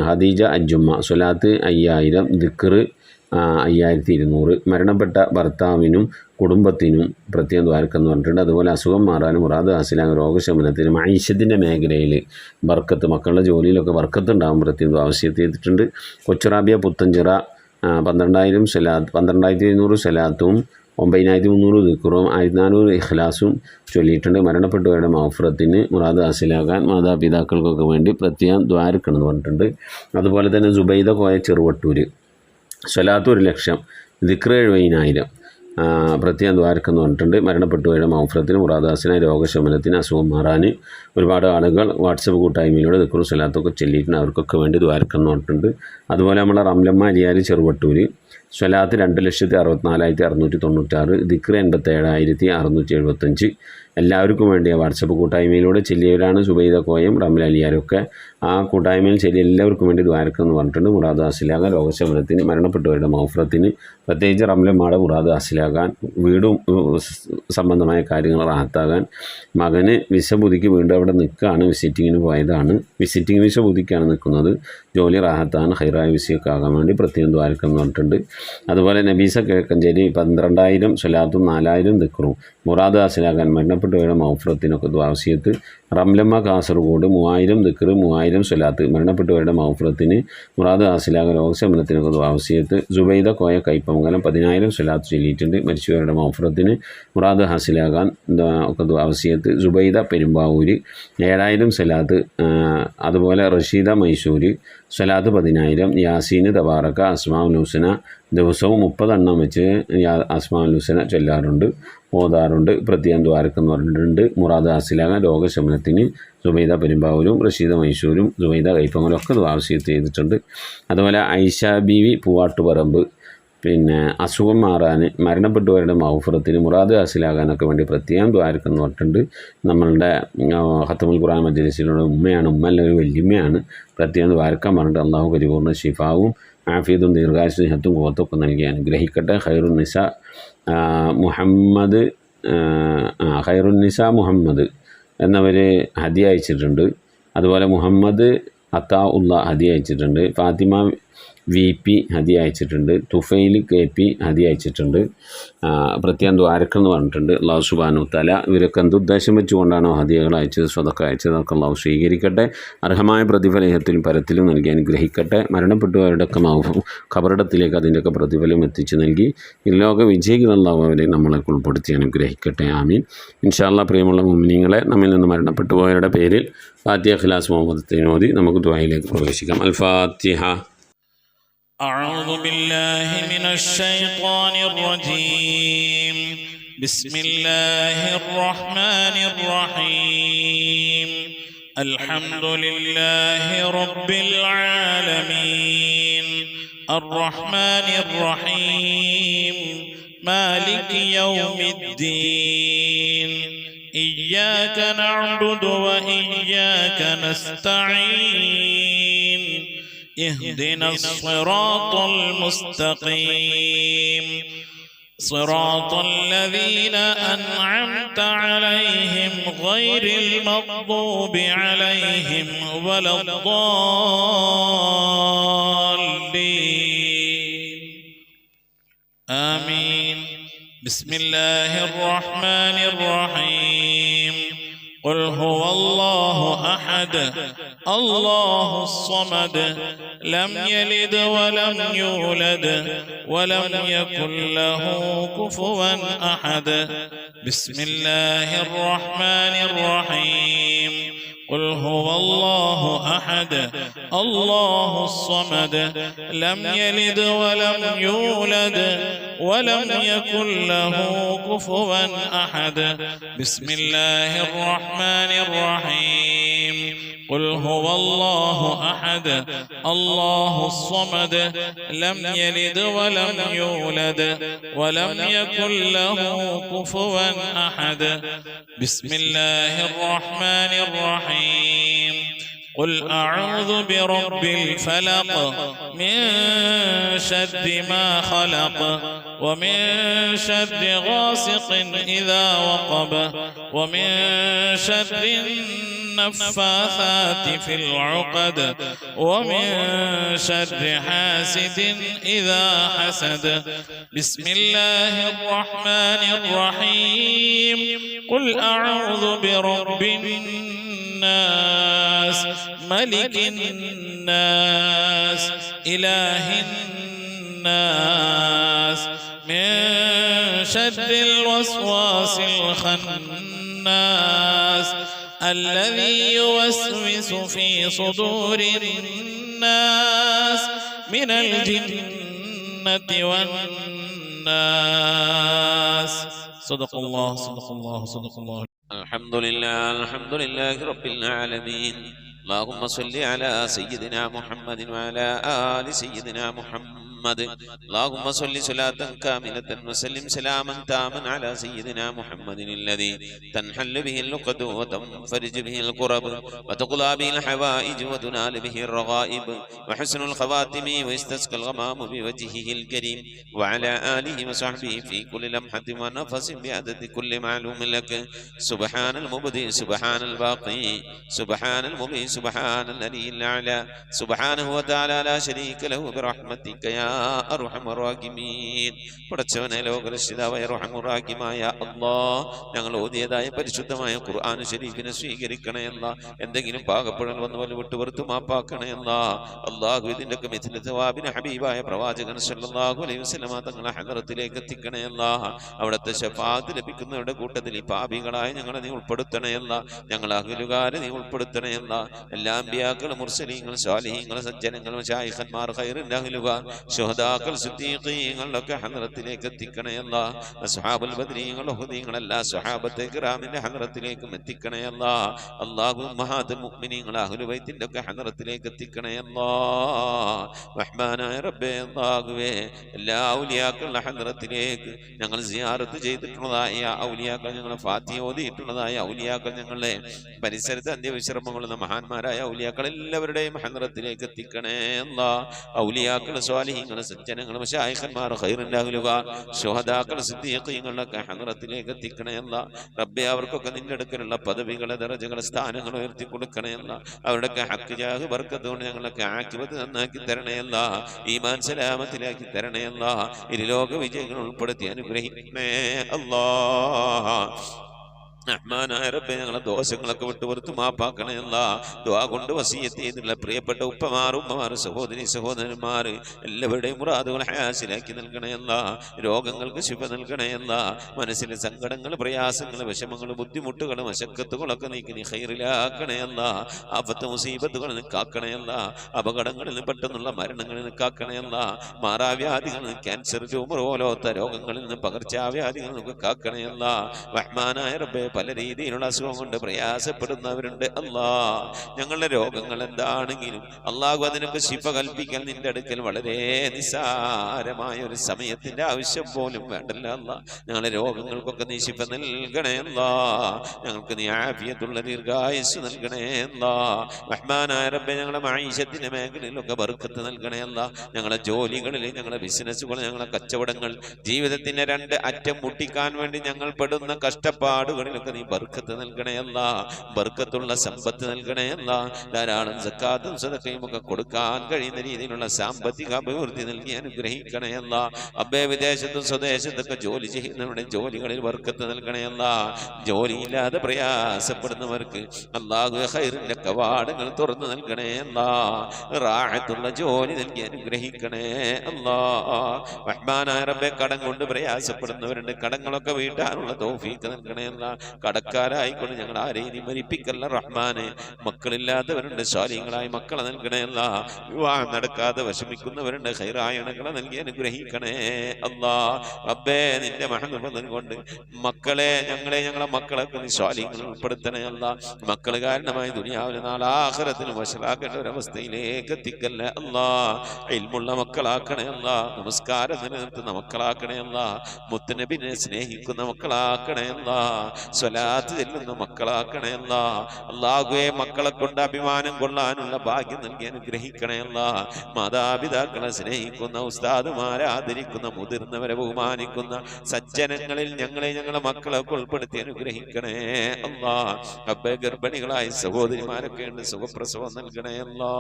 ഖദീജ അജ്ജുമ്മ സ്വലാത്ത് 5000 ദിക്ർ 5200 മരണപ്പെട്ട ഭർത്താവിനും കുടുംബത്തിനും പ്രത്യേകം ദ്വാരക്കെന്ന് പറഞ്ഞിട്ടുണ്ട്. അതുപോലെ അസുഖം മാറാനും മുറാദ് ഹാസിലാകാൻ രോഗശമനത്തിനും ഐശ്വര്യത്തിൻ്റെ മേഖലയിൽ ബർക്കത്ത്, മക്കളുടെ ജോലിയിലൊക്കെ ബർക്കത്ത് ഉണ്ടാകും പ്രത്യേകം ആവശ്യത്ത് ചെയ്തിട്ടുണ്ട്. കൊച്ചുറാബിയ പുത്തഞ്ചിറ 12,000 സ്വലാത്ത് 12,200 സ്വലാത്തും 9,300 ദിക്റും 1,400 ഇഖ്ലാസും ചൊല്ലിയിട്ടുണ്ട്. മരണപ്പെട്ടവരുടെ മൗഫറത്തിന് മുറാദ് ഹാസിലാകാൻ മാതാപിതാക്കൾക്കൊക്കെ വേണ്ടി പ്രത്യേകം ദ്വാരക്കെന്ന് പറഞ്ഞിട്ടുണ്ട്. അതുപോലെ തന്നെ സുബൈദ കോയ ചെറുവട്ടൂർ സ്വലാത്ത് 1,00,000 ദിക്ർ 70,000 പ്രത്യേകം ദ്വാരക്കെന്ന് പറഞ്ഞിട്ടുണ്ട്. മരണപ്പെട്ടവരുടെ മൗഫറത്തിന് മുറാദ് ഹാസിലായ രോഗശമനത്തിന്, അസുഖം മാറാൻ ഒരുപാട് ആളുകൾ വാട്സപ്പ് കൂട്ടായ്മയിലൂടെ ദിക്റും സ്വലാത്തൊക്കെ ചൊല്ലിയിട്ടുണ്ട്. അവർക്കൊക്കെ വേണ്ടി ദ്വാരക്കെന്ന് പറഞ്ഞിട്ടുണ്ട്. അതുപോലെ നമ്മളെ റംലമ്മ അലിയാർ ചെറുവട്ടൂർ സ്വലാത്ത് 2,64,696 ദിക്ർ 87,675 എല്ലാവർക്കും വേണ്ടിയ വാട്സപ്പ് കൂട്ടായ്മയിലൂടെ ചെല്ലിയവരാണ് സുബൈദ കോയം റംല അലിയാരൊക്കെ. ആ കൂട്ടായ്മയിൽ ചെല്ലിയ എല്ലാവർക്കും വേണ്ടി ദ്വാരക്കെന്ന് പറഞ്ഞിട്ടുണ്ട്. മുറാദ് ഹാസിലാകാൻ രോഗശമനത്തിന്, മരണപ്പെട്ടവരുടെ മൗഫറത്തിന്, പ്രത്യേകിച്ച് റംലമ്മയുടെ മുറാദ് ഹാസിലാകാൻ, വീടും സംബന്ധമായ കാര്യങ്ങൾ റാഹത്താകാൻ, മകന് വിസ പുതുക്കി വീണ്ടും അവിടെ നിൽക്കുകയാണ്, വിസിറ്റിങ്ങിന് പോയതാണ്, വിസിറ്റിംഗ് വിസ പുതുക്കിയാണ് നിൽക്കുന്നത്, ജോലി റാഹത്താണ്, ഹൈറായ വിസയൊക്കെ ആകാൻ വേണ്ടി പ്രത്യേകം ദ്വാരക്കെന്ന് പറഞ്ഞിട്ടുണ്ട്. അതുപോലെ നബീസ കിഴക്കഞ്ചേരി 12,000 സ്വലാത്തും 4,000 ദിക്റും മുറാദ് ഹാസിലാകാൻ, മരണപ്പെട്ടവരുടെ മൗഫറത്തിനൊക്കെ ദ്വാവസ്യത്ത്. റംലമ്മ കാസർഗോഡ് 3,000 ദിക്ർ 3,000 സ്വലാത്ത് മരണപ്പെട്ടവരുടെ മൗഫറത്തിന്, മുറാദ് ഹാസിലാകാൻ രോഗശമനത്തിനൊക്കെ ദ്വാവസ്യത്ത്. സുബൈദ കോയ കൈപ്പമംഗലം 10,000 സ്വലാത്ത് ചൊല്ലിയിട്ടുണ്ട്. മരിച്ചവരുടെ മൗഫറത്തിന് മുറാദ് ഹാസിലാകാൻ ഒക്കെ ദ്വാവസ്യത്ത്. സുബൈദ പെരുമ്പാവൂർ 7,000 സ്വലാത്ത്. അതുപോലെ റഷീദ മൈസൂർ സ്വലാത്ത് 10,000. യാസീന് തബാറക്ക അസ്മാഉൽ ഹുസ്ന ദിവസവും 30 എണ്ണം വെച്ച് അസ്മാഉൽ ഹുസ്ന ചൊല്ലാറുണ്ട്, ഓതാറുണ്ട്. പ്രത്യേകം ദ്വാരക്കെന്ന് പറഞ്ഞിട്ടുണ്ട്. മുറാദ് ഹാസിലാകാൻ രോഗശമനത്തിന് സുബൈദ പെരുമ്പാവൂരും റഷീദ മൈസൂരും സുബൈദ കൈപ്പമംഗലം ഒക്കെ ദ്വാവസ്യത്ത് ചെയ്തിട്ടുണ്ട്. അതുപോലെ ഐഷ ബീവി പൂവാട്ടുപറമ്പ് അസുഖം മാറാൻ, മരണപ്പെട്ടവരുടെ മൗഫറത്തിന്, മുറാദ് ഹാസിലാകാനൊക്കെ വേണ്ടി പ്രത്യേകം ദ്വാരക്കെന്ന് പറഞ്ഞിട്ടുണ്ട്. നമ്മളുടെ ഖത്തമുൽ ഖുർആൻ മജ്‌ലിസിലുള്ള ഉമ്മയാണ്, ഉമ്മ ഒരു വല്യമ്മയാണ്. പ്രത്യേകം ദ്വാരക്കാൻ പറഞ്ഞിട്ട് അള്ളാഹു പരിപൂർണ്ണ ശിഫാവും ആഫിയത്തും ദീർഘായുസ്സും സിഹത്തും ഖുവ്വത്തൊക്കെ നൽകി അനുഗ്രഹിക്കട്ടെ. ഖൈറുന്നിസ മുഹമ്മദ് എന്നവർ ഹദിയ അയച്ചിട്ടുണ്ട്. അതുപോലെ മുഹമ്മദ് അത്താ ഉള്ള ഹദിയ അയച്ചിട്ടുണ്ട്. ഫാത്തിമ VP ഹദിയ അയച്ചിട്ടുണ്ട്. തുഫൈൽ KP ഹദിയ അയച്ചിട്ടുണ്ട്. പ്രത്യേകം ദ്വാരക്കെന്ന് പറഞ്ഞിട്ടുണ്ട്. അള്ളാഹു സുബ്ഹാനഹു തആല ഇവരൊക്കെ എന്തുദ്ദേശം വെച്ചുകൊണ്ടാണോ ഹദിയകൾ അയച്ചത്, സ്വതക്ക അയച്ചതൊക്കെ അള്ളാഹു സ്വീകരിക്കട്ടെ. അർഹമായ പ്രതിഫലത്തിലും പരത്തിലും നൽകി അനുഗ്രഹിക്കട്ടെ. മരണപ്പെട്ടവരുടെയൊക്കെ ഖബറിടത്തിലേക്ക് അതിൻ്റെയൊക്കെ പ്രതിഫലം എത്തിച്ചു നൽകി ലോക വിജയികൾ അള്ളാഹു അവരെ നമ്മളെ ഉൾപ്പെടുത്തി അനുഗ്രഹിക്കട്ടെ. ആമീൻ. ഇൻഷാ അല്ലാഹ്. പ്രിയമുള്ള മുഅ്മിനീങ്ങളെ, നമ്മിൽ നിന്ന് മരണപ്പെട്ടു പോയവരുടെ പേരിൽ ഫാത്തിഹ ഇഖ്ലാസ് മുഹമ്മദ് ഓതി നമുക്ക് ദുആയിലേക്ക് പ്രവേശിക്കാം. അൽ ഫാത്തിഹ. أعوذ بالله من الشيطان الرجيم. بسم الله الرحمن الرحيم. الحمد لله رب العالمين الرحمن الرحيم مالك يوم الدين إياك نعبد وإياك نستعين اهدنا الصراط المستقيم صراط الذين أنعمت عليهم غير المغضوب عليهم ولا الضالين آمين. بسم الله الرحمن الرحيم. قل هو الله أحد الله الصمد لم يلد ولم يولد ولم يكن له كفوا أحد. بسم الله الرحمن الرحيم. قل هو الله أحد الله الصمد لم يلد ولم يولد ولم يكن له كفوا أحد. بسم الله الرحمن الرحيم. قل هو الله أحد الله الصمد لم يلد ولم يولد ولم يكن له كفوا أحد. بسم الله الرحمن الرحيم. قل أعوذ برب الفلق من شر ما خلق ومن شر غاسق إذا وقب ومن شر النفاثات في العقد ومن شر حاسد إذا حسد. بسم الله الرحمن الرحيم. قل أعوذ برب الناس ملك الناس إله الناس من شر الوسواس الخناس الذي يوسوس في صدور الناس من الجنة والناس. صدق الله صدق الله صدق الله. الحمد لله رب العالمين. اللهم صل على سيدنا محمد وعلى آل سيدنا محمد. اللهم صل صلاة كاملة وسلم سلاما تاما على سيدنا محمد الذي تنحل به اللقد وتنفرج به الكرب وتقضى به الحوائج وتنال به الرغائب وحسن الخواتم ويستسقى الغمام بوجهه الكريم وعلى آله وصحبه في كل لمحة ونفس بعدد كل معلوم لك. سبحان المبدئ سبحان الباقي سبحان المبين سبحان الذي الأعلى سبحانه وتعالى لا شريك له برحمتك يا أرحم الراحمين. പടച്ചവനെ ലോകരക്ഷിതാവായ റഹ്മാനുറഹീമായ അല്ലാഹ്, ഞങ്ങൾ ഓതിയതായ പരിശുദ്ധമായ ഖുർആൻ ശരീഫിനെ സ്വീകരിക്കണേ അല്ലാഹ്. എന്തെങ്കിലും പാകപ്പെടൽ വന്നു പോലെ വിട്ടുപുറത്തു മാപ്പാക്കണേ അല്ലാഹ്. അല്ലാഹു ഇതിൻ്റെയൊക്കെ മിഥില സവാബിനെ ഹബീബായ പ്രവാചകൻ സല്ലല്ലാഹു അലൈഹി വസല്ലമ തങ്ങളെ ഹദറത്തിലേക്ക് എത്തിക്കണേ അല്ലാഹ്. അവിടുത്തെ ശഫാഅത്ത് ലഭിക്കുന്നവരുടെ കൂട്ടത്തിൽ ഈ പാപികളായ ഞങ്ങളെ നീ ഉൾപ്പെടുത്തണേ അല്ലാഹ്. ഞങ്ങൾ അഹ്ലുകാരെ നീ ഉൾപ്പെടുത്തണേ അല്ലാഹ്. എല്ലാ അമ്പിയാക്കളും മുർസലീങ്ങൾ സ്വാലിഹീങ്ങൾ സജ്ജനങ്ങൾ മശായിഖന്മാർ ഖൈറിൻ്റെ അഹ്ലുകാർ ശുഹദാക്കൾ സിദ്ദീഖീങ്ങളൊക്കെ ഹദ്റത്തിലേക്ക് എത്തിക്കണേ അല്ലാഹ്. അസ്ഹാബുൽ ബദ്രീങ്ങൾ ഉഹദീങ്ങൾ എല്ലാ സ്വഹാബത്തെ കിറാമിന്റെ ഹദ്റത്തിലേക്കും എത്തിക്കണേ അല്ലാഹ്. അല്ലാഹു ഉമ്മഹാത്തുൽ മുഅ്മിനീങ്ങൾ അഹ്ലു ബൈത്തിന്റെ ഒക്കെ ഹദ്റത്തിലേക്ക് എത്തിക്കണേ അല്ലാഹ്. റഹ്മാനായ റബ്ബേ അല്ലാഹുവേ, എല്ലാ ഔലിയാക്കളുടെ ഹദ്റത്തിലേക്ക് ഞങ്ങൾ സിയാറത്ത് ചെയ്തിട്ടുള്ളതായ ഔലിയാക്കൾ, ഞങ്ങളെ ഫാത്തിഹ ഓതിയിട്ടുള്ളതായ ഔലിയാക്കൾ, ഞങ്ങളെ പരിസരത്ത് അന്ത്യവിശ്രമങ്ങളുള്ള മഹാന്മാരായ ഔലിയാക്കൾ എല്ലാവരുടെയും ഹദ്റത്തിലേക്ക് എത്തിക്കണേ അല്ലാഹ്. ഔലിയാക്കൾ സ്വാലിഹീങ്ങൾ സജ്ജനങ്ങൾ മശായിഖന്മാർ ഖൈറിൻ്റെ അഹ്ലുകാർ ശുഹദാക്കൾ സിദ്ദീഖീങ്ങളൊക്കെ ഹദ്റത്തിലേക്ക് എത്തിക്കണേ അല്ലാഹ്. റബ്ബേ, അവർക്കൊക്കെ നിന്റെ അടുക്കലുള്ള പദവികളെ ദറജകളെ സ്ഥാനങ്ങൾ ഉയർത്തി കൊടുക്കണേ അല്ലാഹ്. അവരുടെയൊക്കെ ഹക്ക് ജാഹ് ബർക്കത്ത് കൊണ്ട് ഞങ്ങളൊക്കെ ആഖിബത്ത് നന്നാക്കി തരണേ അല്ലാഹ്. ഈമാൻ സലാമത്തിലാക്കി തരണേ അല്ലാഹ്. ഇരുലോക വിജയങ്ങൾ ഉൾപ്പെടുത്തി അനുഗ്രഹിക്കണേ അല്ലാഹ്. റഹ്മാനായ റബ്ബേ, ഞങ്ങളെ ദോഷങ്ങളൊക്കെ വിട്ടുപുറത്ത് മാപ്പാക്കണേ അല്ലാഹ്. ദുആ കൊണ്ട് വസിയത്ത് ചെയ്തിട്ടുള്ള പ്രിയപ്പെട്ട ഉപ്പമാർ സഹോദരി സഹോദരന്മാർ എല്ലാവരുടെയും മുറാദുകൾ ഹാസിലാക്കി നൽകണേ അല്ലാഹ്. രോഗങ്ങൾക്ക് ശിഫ നൽകണേ അല്ലാഹ്. മനസ്സിലെ സങ്കടങ്ങൾ, പ്രയാസങ്ങൾ, വിഷമങ്ങൾ, ബുദ്ധിമുട്ടുകൾ, മശക്കത്തുകളൊക്കെ നീക്കി നീ ഖൈറിലാക്കണേ അല്ലാഹ്. ആഫത്ത് മുസീബത്തുകളിൽ നിന്ന് കാക്കണേ അല്ലാഹ്. അപകടങ്ങളിൽ നിന്ന് പെട്ടെന്നുള്ള മരണങ്ങളിൽ നിന്ന് കാക്കണേ അല്ലാഹ്. മാറാവ്യാധികളിൽ നിന്ന്, ക്യാൻസർ, ട്യൂമർ പോലത്തെ രോഗങ്ങളിൽ നിന്ന്, പകർച്ചാവ്യാധികളിൽ നിന്നൊക്കെ കാക്കണേ അല്ലാഹ്. റഹ്മാനായ റബ്ബേ, പല രീതിയിലുള്ള അസുഖം കൊണ്ട് പ്രയാസപ്പെടുന്നവരുണ്ട്. അല്ലാ, ഞങ്ങളുടെ രോഗങ്ങൾ എന്താണെങ്കിലും അള്ളാഹു അതിനൊക്കെ ശിഫ കൽപ്പിക്കാൻ നിന്റെ അടുക്കൽ വളരെ നിസ്സാരമായ ഒരു സമയത്തിന്റെ ആവശ്യം പോലും വേണ്ടല്ല. അല്ലാ, ഞങ്ങളുടെ രോഗങ്ങൾക്കൊക്കെ നീ ശിഫ നൽകണേ. അല്ലാ, ഞങ്ങൾക്ക് നീ ആഫിയത്തുള്ള ദീർഘായുസ് നൽകണേ. അല്ലാ, റഹ്മാനായ റബ്ബേ, ഞങ്ങളുടെ മഈശത്തിന്റെ മേഖലയിലൊക്കെ ബർക്കത്ത് നൽകണേ. അല്ലാ, ഞങ്ങളുടെ ജോലികളിൽ, ഞങ്ങളുടെ ബിസിനസ്സുകൾ, ഞങ്ങളുടെ കച്ചവടങ്ങൾ, ജീവിതത്തിന്റെ രണ്ട് അറ്റം മുട്ടിക്കാൻ വേണ്ടി ഞങ്ങൾ പെടുന്ന കഷ്ടപ്പാടുകളിലൊക്കെ നീ ബർക്കത്ത് നൽകണേ. അല്ലാ, ബർക്കത്തുള്ള സമ്പത്ത് നൽകണേ. അല്ലാ, ധാരാളം സക്കാത്തും സദഖയും ഒക്കെ കൊടുക്കാൻ കഴിയുന്ന രീതിയിലുള്ള സാമ്പത്തിക അഭിവൃദ്ധി നൽകി അനുഗ്രഹിക്കണേ. അല്ലാ, അബ്ബേ, വിദേശത്തും സ്വദേശത്തൊക്കെ ജോലി ചെയ്യുന്നവരുടെ ജോലികളിൽ ബർക്കത്ത് നൽകണേ. അല്ലാ, ജോലിയില്ലാതെ പ്രയാസപ്പെടുന്നവർക്ക് അല്ലാഹു ഖൈറിന്റെ കവാടങ്ങൾ തുറന്നു നൽകണേ. അല്ലാ, റാഹത്തുള്ള ജോലി നൽകി അനുഗ്രഹിക്കണേ. അല്ലാ, റഹ്മാനായ റബ്ബേ, കടം കൊണ്ട് പ്രയാസപ്പെടുന്നവരുണ്ട്, കടങ്ങളൊക്കെ വീട്ടാനുള്ള തൗഫീഖ് നൽകണേ. അല്ലാ, കടക്കാരായിക്കൊണ്ട് ഞങ്ങൾ ആരെയും മരിപ്പിക്കല്ല റഹ്മാനെ. മക്കളില്ലാത്തവരുണ്ട്, സ്വാലിഹീങ്ങളായ മക്കളെ നൽകണേ. അല്ലാ, വിവാഹം നടക്കാതെ വിഷമിക്കുന്നവരുണ്ട്, ഖൈറായ ഇണകളെ നൽകി അനുഗ്രഹിക്കണേ. അല്ലാ റബ്ബേ, നിന്റെ മഹത്വം കൊണ്ട് മക്കളെ, ഞങ്ങളെ മക്കളൊക്കെ നീ സ്വാലിഹീങ്ങളിൽ ഉൾപ്പെടുത്തണേ. അല്ലാ, മക്കൾ കാരണമായി ദുനിയാവിലെ നാളെ ആഖിറത്തിലും വശലാക്കേണ്ട ഒരവസ്ഥയിലേക്ക് എത്തിക്കല്ലേ. അല്ലാ, ഇൽമുള്ള മക്കളാക്കണേ. അല്ലാ, നമസ്കാരം നിലനിർത്തുന്ന മക്കളാക്കണേ. അല്ലാ, മുത്തുനബിനെ സ്നേഹിക്കുന്ന മക്കളാക്കണേ. അല്ലാ, സ്വലാത്ത് ചെല്ലുന്ന മക്കളാക്കണേ. അല്ലാ, അല്ലാഹുവേ, മക്കളെ കൊണ്ട് അഭിമാനം കൊള്ളാനുള്ള ഭാഗ്യം നൽകി അനുഗ്രഹിക്കണേ. അല്ലാ, മാതാപിതാക്കളെ സ്നേഹിക്കുന്ന, ഉസ്താദുമാരെ ആദരിക്കുന്ന, മുതിർന്നവരെ ബഹുമാനിക്കുന്ന സജ്ജനങ്ങളിൽ ഞങ്ങളുടെ മക്കളൊക്കെ ഉൾപ്പെടുത്തി അനുഗ്രഹിക്കണേ. അല്ലാ, റബ്ബേ, ഗർഭിണികളായ സഹോദരിമാരൊക്കെ ഉണ്ട്, സുഖപ്രസവം നൽകണേ. അല്ലാ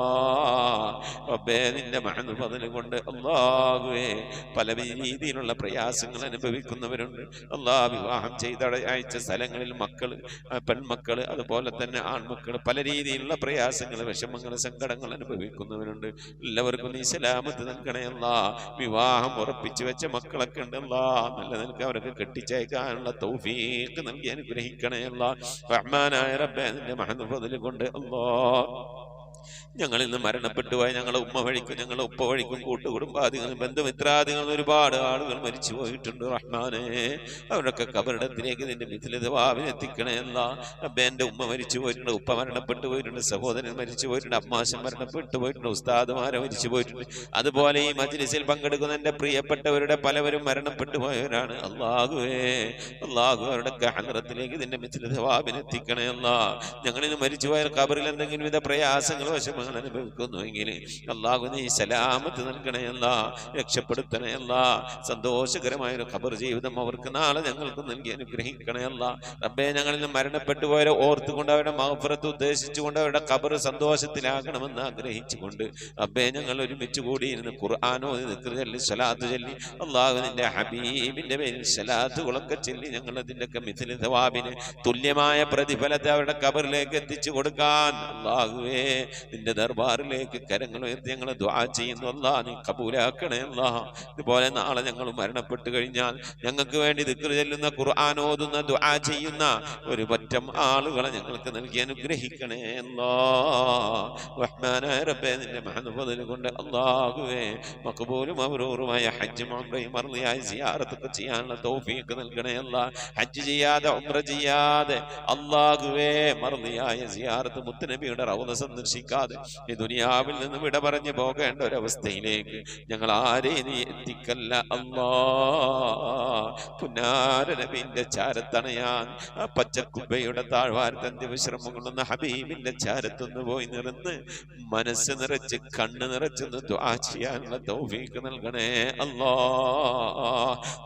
റബ്ബേ, നിന്റെ മഹത്വം കൊണ്ട് അല്ലാഹുവേ, പല രീതിയിലുള്ള പ്രയാസങ്ങൾ അനുഭവിക്കുന്നവരുണ്ട്. അല്ലാ, വിവാഹം ചെയ്ത അയച്ച സ്ഥലങ്ങളിൽ മക്കള്, പെൺമക്കള്, അതുപോലെ തന്നെ ആൺമക്കള്, പല രീതിയിലുള്ള പ്രയാസങ്ങൾ, വിഷമങ്ങൾ, സങ്കടങ്ങൾ അനുഭവിക്കുന്നവരുണ്ട്. എല്ലാവർക്കും നീ സലാമത്ത് നൽകണേ. അല്ലാ, വിവാഹം ഉറപ്പിച്ചു വെച്ച മക്കളൊക്കെ ഉണ്ട്. അല്ലാ, നല്ല നിനക്ക് അവർക്ക് കെട്ടിച്ചയക്കാനുള്ള തൗഫീഖ് നൽകി അനുഗ്രഹിക്കണേ. അല്ലാ, റഹ്മാനായ റബ്ബേ, നിന്റെ മഹത്വം കൊണ്ട് അല്ലാ, ഞങ്ങളിൽ നിന്ന് മരണപ്പെട്ടു പോയ ഞങ്ങളെ ഉമ്മ വഴിക്കും ഞങ്ങളെ ഉപ്പ വഴിക്കും കൂട്ടുകുടുംബാദികളും ബന്ധുമിത്രാദികളും ഒരുപാട് ആളുകൾ മരിച്ചു പോയിട്ടുണ്ട്. റഹ്മാനെ, അവരൊക്കെ കബറിടത്തിലേക്ക് നിന്റെ മിഥിലിതവാവിനെത്തിക്കണേ. അല്ലാ റബ്ബേ, എൻ്റെ ഉമ്മ മരിച്ചു പോയിട്ടുണ്ട്, ഉപ്പ മരണപ്പെട്ടു പോയിട്ടുണ്ട്, സഹോദരൻ മരിച്ചു പോയിട്ടുണ്ട്, അമ്മാശൻ മരണപ്പെട്ടു പോയിട്ടുണ്ട്, ഉസ്താദുമാരെ മരിച്ചു പോയിട്ടുണ്ട്. അതുപോലെ ഈ മജ്ലിസിൽ പങ്കെടുക്കുന്ന എൻ്റെ പ്രിയപ്പെട്ടവരുടെ പലവരും മരണപ്പെട്ടു പോയവരാണ്. അല്ലാഹുവേ, അല്ലാഹു അവരുടെ ഹദ്റത്തിലേക്ക് നിന്റെ മിഥിലിതവാവിനെത്തിക്കണേ. അല്ലാ, ഞങ്ങളിൽ മരിച്ചു പോയ കബറിൽ എന്തെങ്കിലും വിധ പ്രയാസങ്ങൾ വശം അനുഭവിക്കുന്നുവെങ്കിൽ അല്ലാഹു നീ സലാമത്ത് നൽകണേ. അല്ലാ, രക്ഷപ്പെടുത്തണേ. അല്ലാ, സന്തോഷകരമായ ഒരു ഖബർ ജീവിതം അവർക്ക് നാളെ ഞങ്ങൾക്ക് നൽകി അനുഗ്രഹിക്കണേ. അല്ലാ റബ്ബേ, ഞങ്ങളിൽ നിന്ന് മരണപ്പെട്ടു പോയവരെ ഓർത്തുകൊണ്ട് അവരുടെ മഗ്ഫിറത്ത് ഉദ്ദേശിച്ചുകൊണ്ട് അവരുടെ ഖബർ സന്തോഷത്തിലാകണമെന്ന് ആഗ്രഹിച്ചുകൊണ്ട് റബ്ബേ, ഞങ്ങൾ ഒരുമിച്ച് കൂടിയിരുന്ന് ഖുർആനോ ദിക്ർ ചൊല്ലി സ്വലാത്ത് ചൊല്ലി അല്ലാഹു നിന്റെ ഹബീബിന്റെ പേരിൽ സ്വലാത്തുകളൊക്കെ ചൊല്ലി ഞങ്ങൾ അതിൻ്റെയൊക്കെ മിഥിൽ സവാബിന് തുല്യമായ പ്രതിഫലത്തെ അവരുടെ ഖബറിലേക്ക് എത്തിച്ചു കൊടുക്കാൻ അല്ലാഹുവേ, നിന്റെ ദർബാറിലേക്ക് കരങ്ങൾ ഉയർത്തി ഞങ്ങൾ ദുആ ചെയ്യുന്നു. അല്ലാ, നീ കബൂലാക്കണേ. അല്ലാ, ഇതുപോലെ നാളെ ഞങ്ങൾ മരണപ്പെട്ടു കഴിഞ്ഞാൽ ഞങ്ങൾക്ക് വേണ്ടി ദിക്ർ ചൊല്ലുന്ന, ഖുർആൻ ഓതുന്ന, ദുആ ചെയ്യുന്ന ഒരു പറ്റം ആളുകളെ ഞങ്ങൾക്ക് നൽകി അനുഗ്രഹിക്കണേ. അല്ലാ റഹ്മാനായ റബ്ബേ, നിന്റെ മഹത്വം കൊണ്ട് അല്ലാഹുവേ, മഖബൂലും മബ്റൂറുമായ ഹജ്ജും ഉംറയും മർളിയായ സിയാറത്തൊക്കെ ചെയ്യാനുള്ള തൗഫീഖ് നൽകണേ. അല്ലാ, ഹജ്ജ് ചെയ്യാതെ ഉംറ ചെയ്യാതെ അല്ലാഹുവേ, മർളിയായ സിയാറത്ത് മുത്തുനബിയുടെ റൗള സന്ദർശിക്കാതെ ഈ ദുനിയാവിൽ നിന്ന് വിട പറഞ്ഞു പോകേണ്ട ഒരവസ്ഥയിലേക്ക് ഞങ്ങൾ ആരെയും നീ എത്തിക്കല്ല. അല്ലാ, പുന്നാര നബിന്റെ ചാരത്തണയാൻ ആ പച്ചക്കുബയുടെ താഴ്വാരത്തന്ത്യ വിശ്രമം കൊള്ളുന്ന ഹബീബിന്റെ ചാരത്തൊന്ന് പോയി നിറന്ന് മനസ്സ് നിറച്ച് കണ്ണ് നിറച്ചൊന്ന് ദുആ ചെയ്യാനുള്ള തൗഫീഖ് നൽകണേ. അല്ലാ,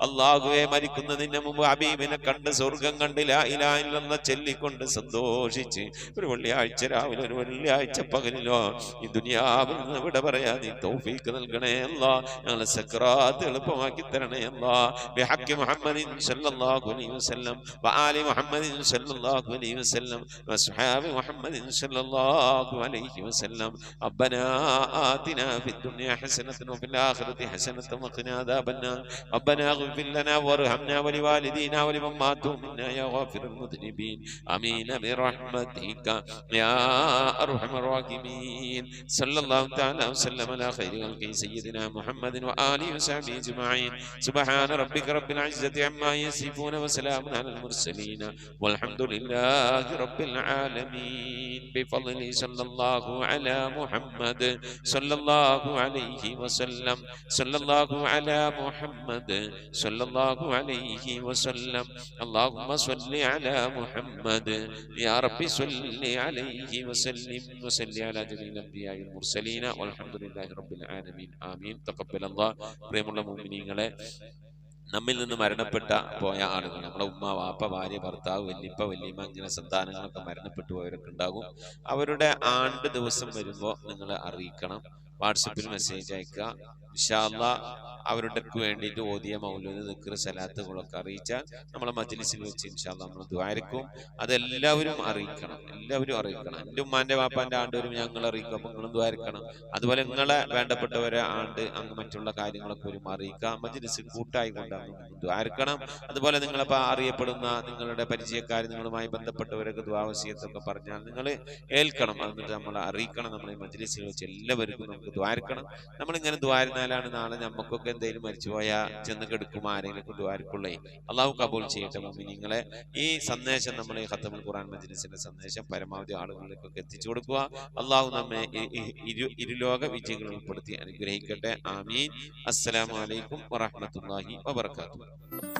അല്ലാഹുവേ, മരിക്കുന്നതിന് മുമ്പ് ഹബീബിനെ കണ്ട് സ്വർഗം കണ്ട് ലാ ഇലാഹ ഇല്ലല്ലാഹ് ചൊല്ലിക്കൊണ്ട് സന്തോഷിച്ച് ഒരു വെള്ളിയാഴ്ച രാവിലെ, ഒരു വെള്ളിയാഴ്ച പകലിലോ ഈ ദുനിയാവിൽ നിന്ന് വിട പറയാ നീ തൗഫീഖ് നൽകണേ. അല്ലാ, ഞങ്ങളെ സക്രാത്ത് എളുപ്പമാക്കി തരണേ. അല്ലാ, ബിഹഖി മുഹമ്മദിൻ സല്ലല്ലാഹു അലൈഹി വസല്ലം വആലി മുഹമ്മദിൻ സല്ലല്ലാഹു അലൈഹി വസല്ലം വസ്ഹാബി മുഹമ്മദിൻ സല്ലല്ലാഹു അലൈഹി വസല്ലം. റബ്ബനാ ആതിനാ ഫിദ് ദുനിയ ഹസനതൻ വഫിൽ ആഖിറതി ഹസനതൻ വഖിനാ അദാബന്നാർ. റബ്ബനാ ഇഗ്ഫിർ ലനാ വർഹംനാ വലിവാലിദീനാ വലിമൻ മാതു മിന്നാ യാ ഗാഫിറുൽ മുദ്നിബീൻ. ആമീൻ ബിറഹ്മതിക യാ അർഹമർ الراحمين صلى الله تعالى وسلم على خير خلقه سيدنا محمد وآله وصحبه أجمعين سبحان ربك رب العزة عما يصفون وسلام على المرسلين والحمد لله رب العالمين بفضله صلى الله على محمد صلى الله عليه وسلم صلى الله على محمد صلى الله عليه وسلم اللهم صل على محمد يا رب صل عليه وسلم وصل على جميع الأنبياء والمرسلين والحمد لله رب العالمين آمين تقبل الله പ്രിയമുള്ള മുഅ്മിനീങ്ങളെ നമ്മിൽ നിന്ന് മരണപ്പെട്ട പോയ ആളുകൾ നമ്മുടെ ഉമ്മ വാപ്പ ഭാര്യ ഭർത്താവ് വല്യപ്പ വല്യമ്മ അങ്ങനെ സന്താനങ്ങളൊക്കെ മരണപ്പെട്ടു പോയവരൊക്കെ ഉണ്ടാകും അവരുടെ ആണ്ട് ദിവസം വരുമ്പോൾ നിങ്ങൾ അറിയിക്കണം വാട്സപ്പിൽ മെസ്സേജ് അയക്കുക ഇൻഷാ അല്ലാഹ് അവരുടെ വേണ്ടിയിട്ട് ഓതിയ മൗലൂദ് ദിക്ർ സലാത്തുകളൊക്കെ അറിയിച്ചാൽ നമ്മളെ മജ്ലിസിൽ വെച്ച് ഇൻഷാ അല്ലാഹ് നമ്മൾ ദുആരിക്കും അതെല്ലാവരും അറിയിക്കണം എല്ലാവരും അറിയിക്കണം എൻ്റെ ഉമ്മാന്റെ വാപ്പാന്റെ ആണ്ട് വരും ഞങ്ങൾ അറിയിക്കും അപ്പോൾ നിങ്ങളും ദുആരിക്കണം അതുപോലെ നിങ്ങളെ വേണ്ടപ്പെട്ടവരെ ആണ്ട് അങ്ങ് മറ്റുള്ള കാര്യങ്ങളൊക്കെ വരും അറിയിക്കുക മജ്ലിസിൽ കൂട്ടായി കൊണ്ടാണ് ദുആരിക്കണം അതുപോലെ നിങ്ങളിപ്പോൾ അറിയപ്പെടുന്ന നിങ്ങളുടെ പരിചയക്കാർ നിങ്ങളുമായി ബന്ധപ്പെട്ടവരൊക്കെ ദുആ വസിയത്തൊക്കെ പറഞ്ഞാൽ നിങ്ങൾ ഏൽക്കണം എന്നിട്ട് നമ്മളെ അറിയിക്കണം നമ്മളെ മജ്ലിസിൽ വെച്ച് എല്ലാവർക്കും നമുക്ക് ദുആരിക്കണം നമ്മളിങ്ങനെ ദുആരിനാലാണ് നാളെ നമുക്കൊക്കെ എന്തെങ്കിലും മരിച്ചുപോയാൽ ചെന്ന് കെടുക്കും ആരെങ്കിലും ദുആരിക്കുള്ളേ അള്ളാഹു കബൂൽ ചെയ്യട്ടെ മുഅ്മിനീങ്ങളെ ഈ സന്ദേശം നമ്മൾ ഈ ഖത്തമുൽ ഖുർആൻ മജ്ലിസിന്റെ സന്ദേശം പരമാവധി ആളുകളിലേക്കൊക്കെ എത്തിച്ചു കൊടുക്കുക അള്ളാഹു നമ്മെ ഇരുലോക വിജയങ്ങൾ ഉൾപ്പെടുത്തി അനുഗ്രഹിക്കട്ടെ ആമീൻ അസ്സലാമു അലൈക്കും വറഹ്മത്തുള്ളാഹി വബറകാതുഹു